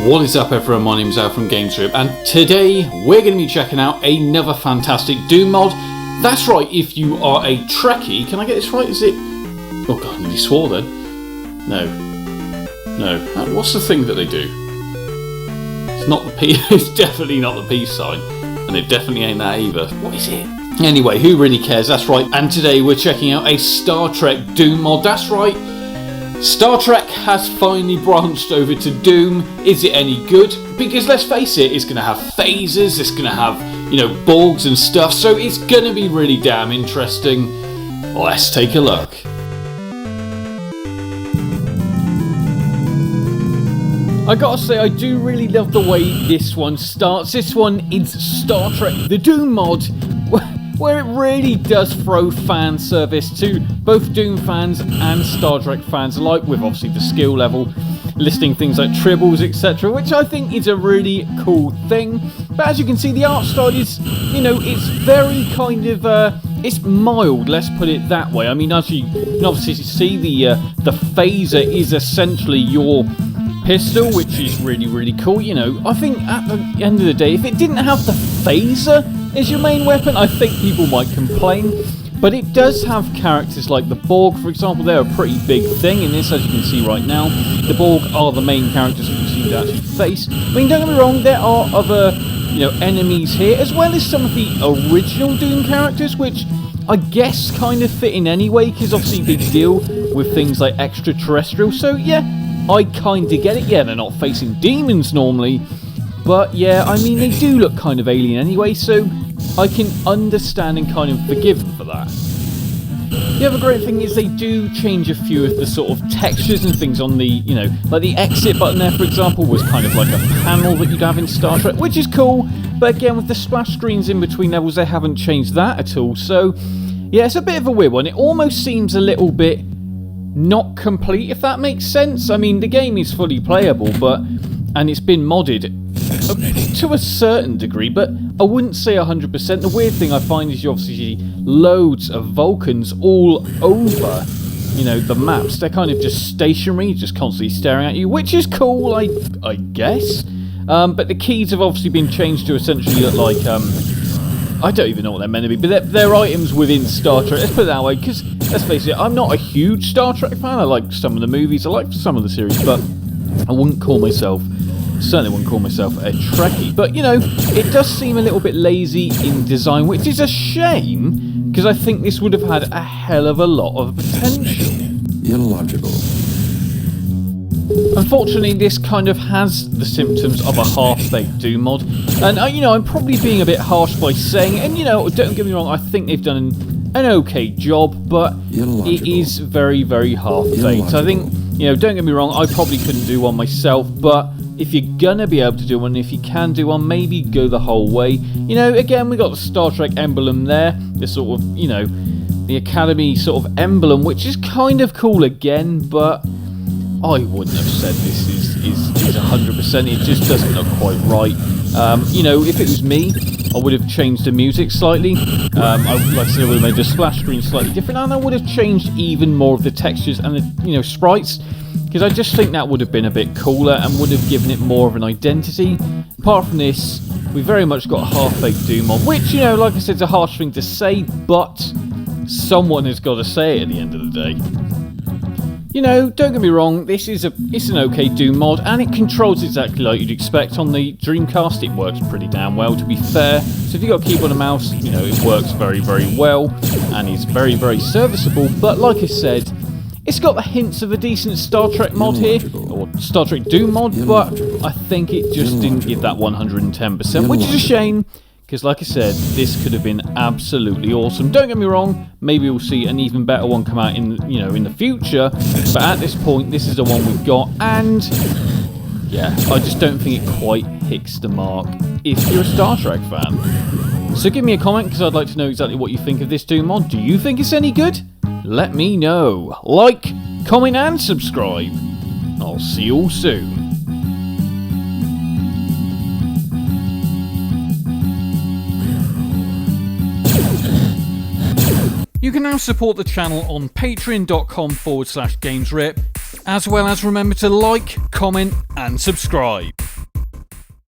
What is up everyone, my name is Al from GamesRip, and today we're going to be checking out another fantastic Doom mod. That's right, if you are a Trekkie, can I get this right? Is it... oh god, I nearly swore then. No. What's the thing that they do? It's not the P, it's definitely not the peace sign, and it definitely ain't that either. What is it? Anyway, who really cares? That's right, and today we're checking out a Star Trek Doom mod. That's right, Star Trek has finally branched over to Doom. Is it any good? Because let's face it, it's going to have phasers, it's going to have, Borgs and stuff, so it's going to be really damn interesting. Let's take a look. I gotta say, I do really love the way this one starts. This one is Star Trek the Doom mod, where it really does throw fan service to both Doom fans and Star Trek fans alike, with obviously the skill level, listing things like tribbles, etc., which I think is a really cool thing. But as you can see, the art style is, it's very kind of, it's mild, let's put it that way. I mean, as you can obviously see, the phaser is essentially your pistol, which is really, really cool. I think at the end of the day, if it didn't have the phaser as your main weapon, I think people might complain. But it does have characters like the Borg, for example. They're a pretty big thing in this, as you can see right now. The Borg are the main characters that you see to actually face. I mean, don't get me wrong, there are other, enemies here, as well as some of the original Doom characters, which I guess kind of fit in anyway, because obviously they deal with things like extraterrestrial. So yeah, I kind of get it. Yeah, they're not facing demons normally, but yeah, I mean, they do look kind of alien anyway, so I can understand and kind of forgive them for that. The other great thing is they do change a few of the sort of textures and things on the, like the exit button there, for example, was kind of like a panel that you'd have in Star Trek, which is cool, but again, with the splash screens in between levels, they haven't changed that at all, so yeah, it's a bit of a weird one. It almost seems a little bit not complete, if that makes sense. I mean, the game is fully playable, and it's been modded to a certain degree, but I wouldn't say 100%. The weird thing I find is you obviously see loads of Vulcans all over, the maps. They're kind of just stationary, just constantly staring at you, which is cool, I guess. But the keys have obviously been changed to essentially look like, I don't even know what they're meant to be, but they're items within Star Trek. Let's put it that way, because let's face it, I'm not a huge Star Trek fan. I like some of the movies, I like some of the series, but I certainly wouldn't call myself a Trekkie. But, it does seem a little bit lazy in design, which is a shame, because I think this would have had a hell of a lot of potential. Illogical. Unfortunately, this kind of has the symptoms of a half-baked Doom mod, and I'm probably being a bit harsh by saying, and don't get me wrong, I think they've done an okay job, but it is very, very half-baked. I think, don't get me wrong, I probably couldn't do one myself, but if you're gonna be able to do one, if you can do one, maybe go the whole way. Again, we got the Star Trek emblem there, the sort of, the Academy sort of emblem, which is kind of cool again, but I wouldn't have said this is 100%, it just doesn't look quite right. If it was me, I would have changed the music slightly. Like I said, I would have made the splash screen slightly different, and I would have changed even more of the textures and the, sprites, because I just think that would have been a bit cooler and would have given it more of an identity. Apart from this, we very much got a half-baked Doom mod, which, like I said, is a harsh thing to say, but someone has got to say it at the end of the day. Don't get me wrong, it's an okay Doom mod, and it controls exactly like you'd expect on the Dreamcast. It works pretty damn well, to be fair. So if you've got a keyboard and mouse, it works very, very well, and is very, very serviceable. But like I said, it's got the hints of a decent Star Trek mod here, or Star Trek Doom mod, but I think it just didn't give that 110%, which is a shame. Because like I said, this could have been absolutely awesome. Don't get me wrong, maybe we'll see an even better one come out in the future, but at this point, this is the one we've got, and yeah, I just don't think it quite hits the mark if you're a Star Trek fan. So give me a comment, because I'd like to know exactly what you think of this Doom mod. Do you think it's any good? Let me know. Like, comment, and subscribe. I'll see you all soon. You can now support the channel on patreon.com/GamesRip, as well as remember to like, comment and subscribe.